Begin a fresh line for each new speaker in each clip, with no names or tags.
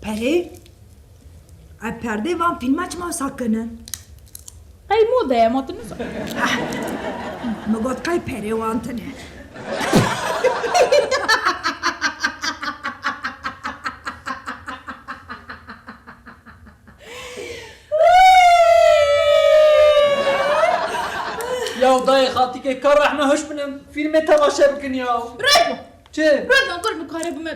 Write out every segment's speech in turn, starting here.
پری پرده وان فیلم açma sakının.
Ay modaya matınız.
مگوت کای پری وان تنه.
Ya dayı خاطی که کار رحمه هوش بنم فیلم تماشا بکن یا
Rıdvan.
چه؟
Rıdvan kır mı kare bu me.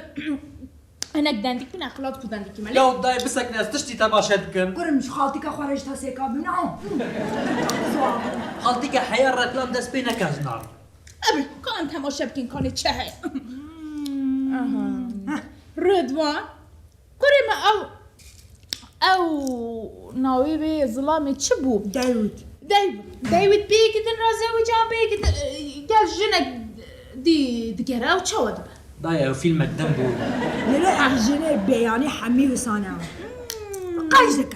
Enek dendik bin aklat kudandik kimali.
یا dayı بسکن از تشتی تماشا بکن
گرم خالتی که خارج تا سیکا بنا.
خاطی که حیار رکلام دست بی نکجنار
Abi kan temaşa bikin kanı çehe. Rıdvan. Kırı mı av navi ve zılami çi bu?
David.
David bir gidin razı ve can bir gidin gel jinek di gere av çavad be.
dayı o فیلم دم بود
نرى أرجنة بياني حمي وصانع. قايش لك.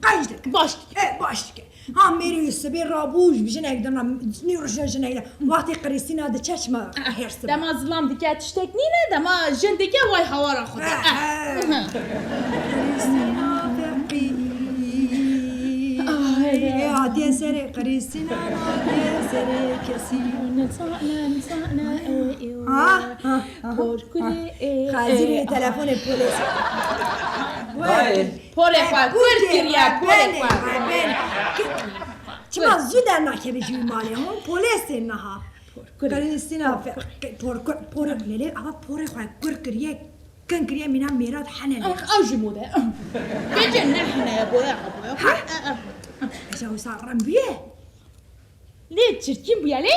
قايش لك.
Baş.
باش لك. ها ميري يسبي رابوج بجنا يقدرنا نيروش جنا يلا وقتي قريسينا هذا تشما هيرسب.
Dema zılam diket iştek nine dema jindike vay havara xuda.
قريسينا فقي. عادي سري قريسينا عادي سري كسي.
Nesana
خازيري تلفون البوليس.
dayı
Pole fa kurkiriya pole fa.
چما زود ناکه بجی مالی هم پلیس نها کریستینا پور لیلی اما پور خواه گر کریه کن کریه مینا میراد حنه
Avcı moda. Gece nehne ya boya boya.
اجا وسارم بیه
Ne çirkin bu ya le?